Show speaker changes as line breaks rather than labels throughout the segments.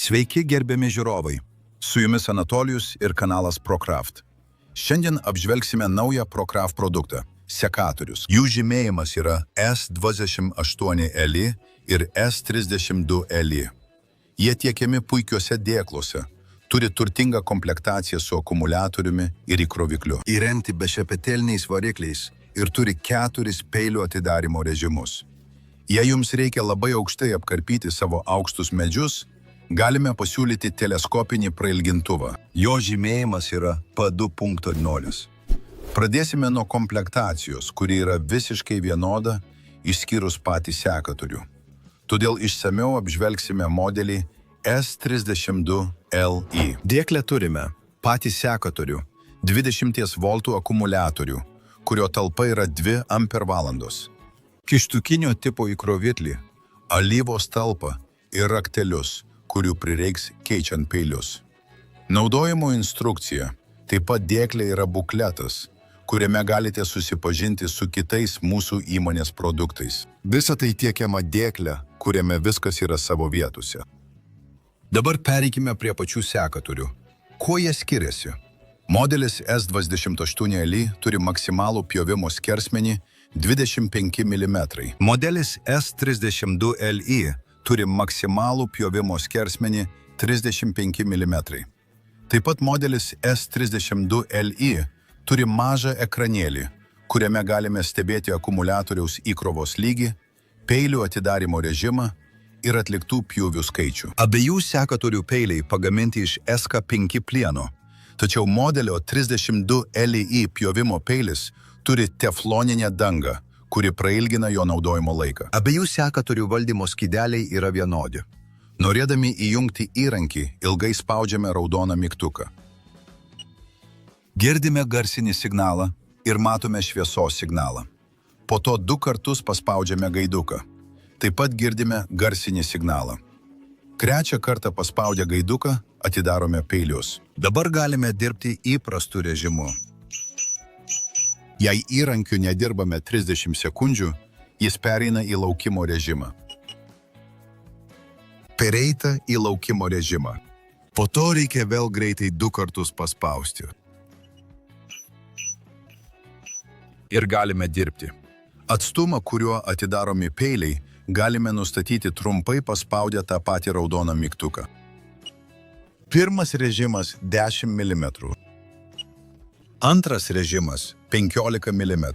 Sveiki, gerbiami žiūrovai. Su jumis Anatolijus ir kanalas ProCraft. Šiandien apžvelgsime naują ProCraft produktą – sekatorius. Jų žymėjimas yra S28LI ir S32LI. Jie tiekiami puikiuose dėkluose, turi turtingą komplektaciją su akumuliatoriumi ir įkrovikliu. Įrengti bešepetelniais varikliais ir turi 4 peilių atidarymo režimus. Jei jums reikia labai aukštai apkarpyti savo aukštus medžius, galime pasiūlyti teleskopinį prailgintuvą. Jo žymėjimas yra P2.0. Pradėsime nuo komplektacijos, kuri yra visiškai vienoda, išskyrus patį sekatorių. Todėl išsamiau apžvelgsime modelį S32LI. Dėklę turime patį sekatorių, 20 V akumuliatorių, kurio talpa yra 2 ampervalandos. Kištukinio tipo įkroviklį, alyvos talpą ir raktelius, kurių prireiks keičiant peilius. Naudojimo instrukcija, taip pat dėklė yra bukletas, kuriame galite susipažinti su kitais mūsų įmonės produktais. Visa tai tiekiama dėklė, kuriame viskas yra savo vietose. Dabar pereikime prie pačių sekatorių. Kuo jie skiriasi? Modelis S28LI turi maksimalų pjovimo skersmenį 25 mm. Modelis S32LI turi maksimalų pjovimo skersmenį 35 mm. Taip pat modelis S32LI turi mažą ekranėlį, kuriame galime stebėti akumuliatoriaus įkrovos lygį, peilių atidarymo režimą ir atliktų pjūvių skaičių. Abiejų sekatorių peiliai pagaminti iš SK5 plieno, tačiau modelio 32LI pjovimo peilis turi tefloninę dangą, kuri prailgina jo naudojimo laiką. Abiejų sekatorių valdymo skydeliai yra vienodi. Norėdami įjungti įrankį, ilgai spaudžiame raudoną mygtuką. Girdime garsinį signalą ir matome šviesos signalą. Po to 2 kartus paspaudžiame gaiduką. Taip pat girdime garsinį signalą. 3 kartą paspaudę gaiduką atidarome peilius. Dabar galime dirbti įprastu režimu. Jei įrankiu nedirbame 30 sekundžių, jis pereina į laukimo režimą. Pereita į laukimo režimą. Po to reikia vėl greitai 2 kartus paspausti. Ir galime dirbti. Atstumą, kuriuo atidaromi peiliai, galime nustatyti trumpai paspaudę tą patį raudoną mygtuką. Pirmas režimas 10 mm. Antras režimas 15 mm.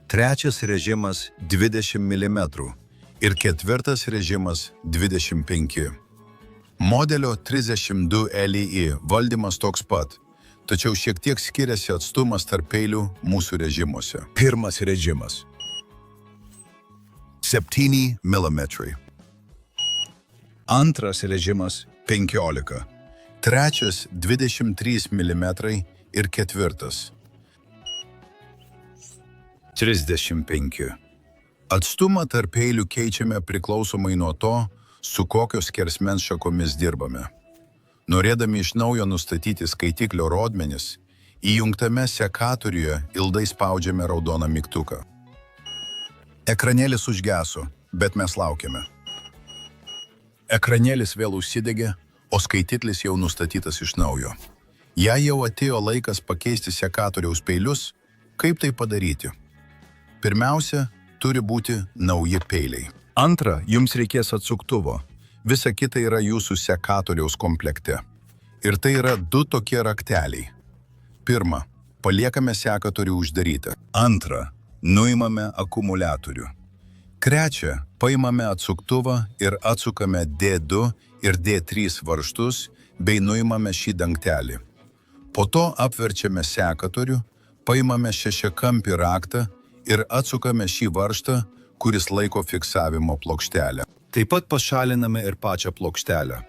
Trečias režimas 20 mm. Ir ketvirtas režimas 25. Modelio 32LI valdymas toks pat, tačiau šiek tiek skiriasi atstumas tarp peilių mūsų režimuose. Pirmas režimas 7 mm. Antras režimas 15. Trečias 23 mm ir ketvirtas 35. Atstumą tarp peilių keičiame priklausomai nuo to, su kokios skersmens šakomis dirbame. Norėdami iš naujo nustatyti skaitiklio rodmenis, įjungtame sekatoriuje ilgai spaudžiame raudoną mygtuką. Ekranėlis užgeso, bet mes laukiame. Ekranėlis vėl užsidegė, o skaitiklis jau nustatytas iš naujo. Jei jau atėjo laikas pakeisti sekatoriaus peilius, kaip tai padaryti? Pirmiausia, turi būti nauji peiliai. Antra, jums reikės atsuktuvo. Visa kita yra jūsų sekatoriaus komplekte. Ir tai yra 2 tokie rakteliai. Pirma, paliekame sekatorių uždarytą. Antra, nuimame akumuliatorių. Trečia, paimame atsuktuvą ir atsukame D2 ir D3 varžtus bei nuimame šį dangtelį. Po to apverčiame sekatorių, paimame šešiakampį raktą ir atsukame šį varžtą, kuris laiko fiksavimo plokštelę. Taip pat pašaliname ir pačią plokštelę.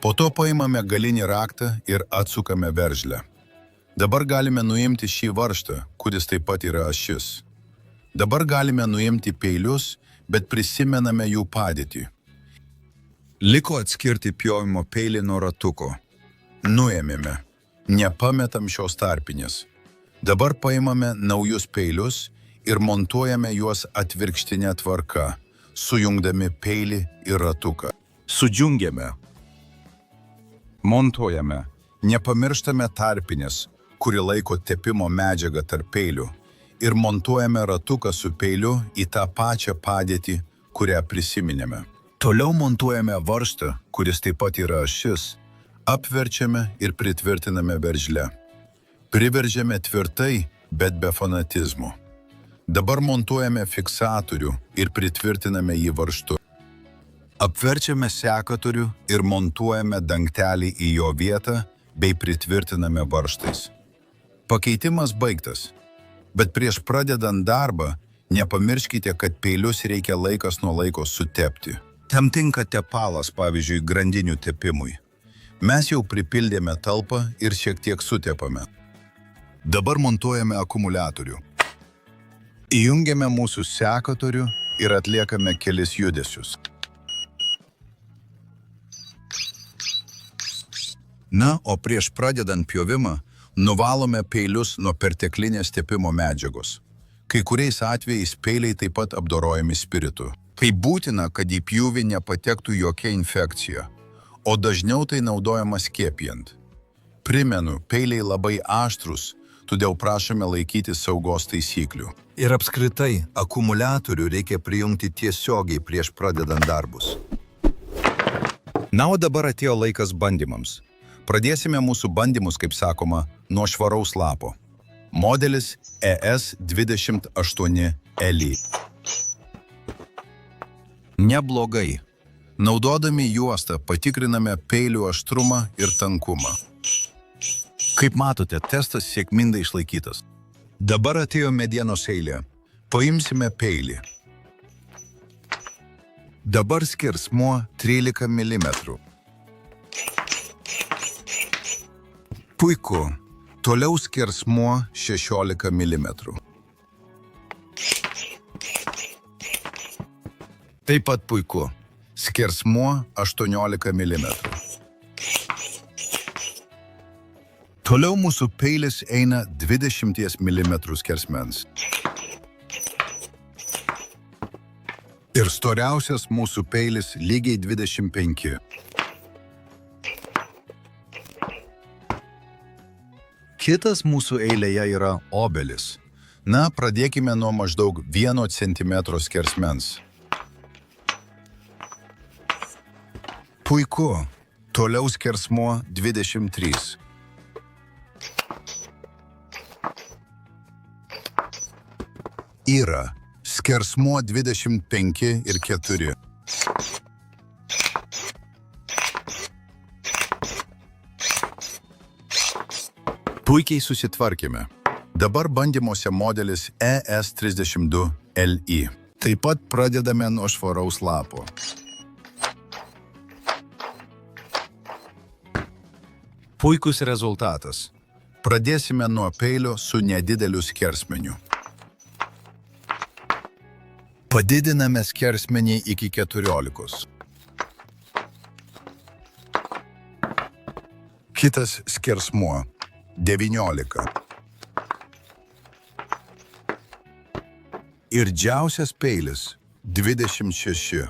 Po to paimame galinį raktą ir atsukame veržlę. Dabar galime nuimti šį varžtą, kuris taip pat yra ašis. Dabar galime nuimti peilius, bet prisimename jų padėtį. Liko atskirti pjovimo peilį nuo ratuko. Nuėmėme. Nepametam šios tarpinės. Dabar paimame naujus peilius ir montuojame juos atvirkštinę tvarką, sujungdami peilį ir ratuką. Sudžiungiame. Montuojame. Nepamirštame tarpinės, kuri laiko tepimo medžiagą tarp peilių. Ir montuojame ratuką su peiliu į tą pačią padėtį, kurią prisiminėme. Toliau montuojame varžtą, kuris taip pat yra ašis. Apverčiame ir pritvirtiname veržle. Priveržiame tvirtai, bet be fanatizmo. Dabar montuojame fiksatorių ir pritvirtiname jį varžtu. Apverčiame sekatorių ir montuojame dangtelį į jo vietą bei pritvirtiname varžtais. Pakeitimas baigtas. Bet prieš pradedant darbą, nepamirškite, kad peilius reikia laikas nuo laiko sutepti. Tam tinka tepalas, pavyzdžiui, grandinių tepimui. Mes jau pripildėme talpą ir šiek tiek sutepame. Dabar montuojame akumuliatorių. Įjungiame mūsų sekatorių ir atliekame kelis judesius. Na, o prieš pradedant pjovimą, nuvalome peilius nuo perteklinės tepimo medžiagos. Kai kuriais atvejais peiliai taip pat apdorojami spiritu. Tai būtina, kad į pjūvį nepatektų jokia infekcija, o dažniau tai naudojama skiepijant. Primenu, peiliai labai aštrūs, todėl prašome laikyti saugos taisyklių. Ir apskritai, akumuliatorių reikia prijungti tiesiogiai prieš pradedant darbus. Na, o dabar atėjo laikas bandymams. Pradėsime mūsų bandymus, kaip sakoma, nuo švaraus lapo. Modelis ES28LI. Neblogai. Naudodami juostą patikriname peilių aštrumą ir tankumą. Kaip matote, testas sėkmingai išlaikytas. Dabar atėjo medienos eilė. Paimsime peilį. Dabar skersmuo 13 mm. Puiku. Toliau skersmuo 16 mm. Taip pat puiku. Skersmuo 18 mm. Toliau mūsų peilis eina 20 mm skersmens. Ir storiausias mūsų peilis lygiai 25. Kitas mūsų eilėje yra obelis. Na, pradėkime nuo maždaug 1 cm skersmens. Puiku. Toliau skersmuo 23. Yra. Skersmuo 25 ir 4. Puikiai susitvarkėme. Dabar bandymuose modelis ES32LI. Taip pat pradedame nuo švaraus lapo. Puikus rezultatas. Pradėsime nuo peilio su nedideliu skersmeniu. Padidiname skersmenį iki 14. Kitas skersmuo 19. Ir didžiausias peilis 26.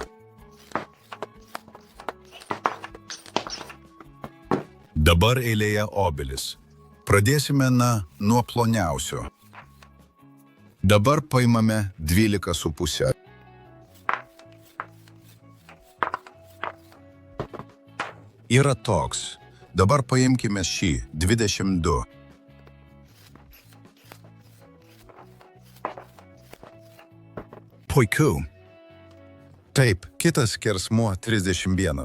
Dabar eilėje obelis. Pradėsime nuo ploniausio. Dabar paimame 12,5. Yra toks. Dabar paimkime šį 22. Puiku. Taip, kitas skersmuo 31.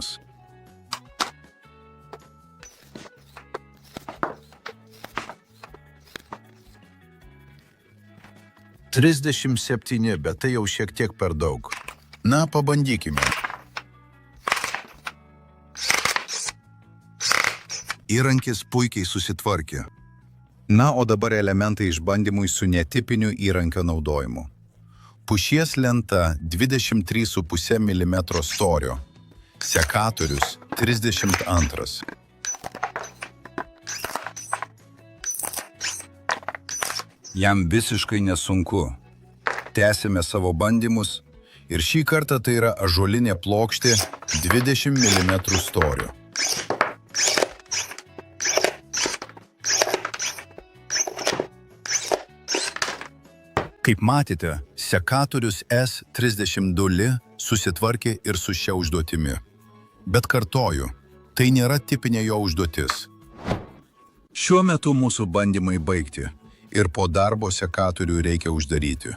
Trisdešimt 7, bet tai jau šiek tiek per daug. Na, pabandykime. Įrankis puikiai susitvarkė. Na, o dabar elementai išbandymui su netipiniu įrankio naudojimu. Pušies lenta 23,5 mm storio. Sekatorius 32. Jam visiškai nesunku. Tęsime savo bandymus Ir šį kartą tai yra ąžuolinė plokštė 20 mm storio. Kaip matėte, sekatorius S32L susitvarkė ir su šia užduotimi. Bet kartoju, tai nėra tipinė jo užduotis. Šiuo metu mūsų bandymai baigti ir po darbo sekatorių reikia uždaryti.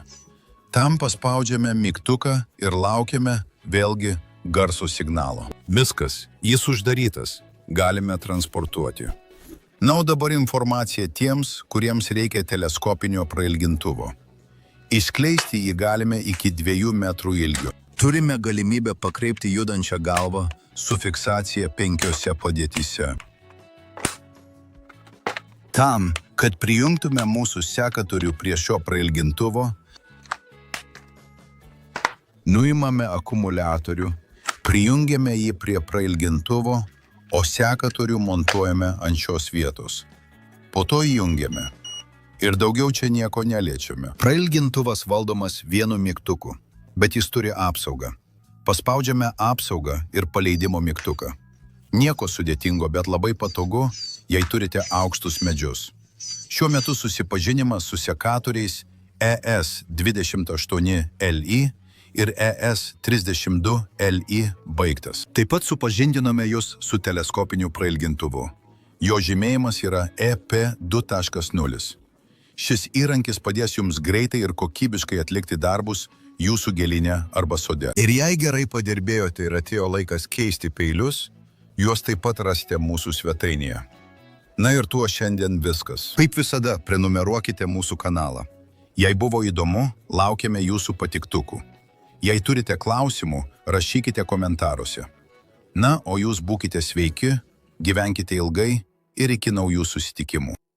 Tam paspaudžiame mygtuką ir laukiame vėlgi garso signalo. Viskas, jis uždarytas, galime transportuoti. Na, o dabar informacija tiems, kuriems reikia teleskopinio prailgintuvo. Išskleisti jį galime iki 2 metrų ilgio. Turime galimybę pakreipti judančią galvą su fiksacija 5 padėtyse. Tam, kad prijungtume mūsų sekatorių prie šio prailgintuvo, nuimame akumuliatorių, prijungiame jį prie prailgintuvo, o sekatorių montuojame ant šios vietos. Po to įjungiame. Ir daugiau čia nieko neliečiame. Prailgintuvas valdomas vienu mygtuku, bet jis turi apsaugą. Paspaudžiame apsaugą ir paleidimo mygtuką. Nieko sudėtingo, bet labai patogu, jei turite aukštus medžius. Šiuo metu susipažinimas su sekatoriais ES28LI ir ES32LI baigtas. Taip pat supažindinome jūs su teleskopiniu prailgintuvu. Jo žymėjimas yra EP2.0. Šis įrankis padės jums greitai ir kokybiškai atlikti darbus jūsų gėlyne arba sode. Ir jei gerai padirbėjote ir atėjo laikas keisti peilius, juos taip pat rasite mūsų svetainėje. Na ir tuo šiandien viskas. Kaip visada, prenumeruokite mūsų kanalą. Jei buvo įdomu, laukiame jūsų patiktukų. Jei turite klausimų, rašykite komentaruose. Na, o jūs būkite sveiki, gyvenkite ilgai ir iki naujų susitikimų.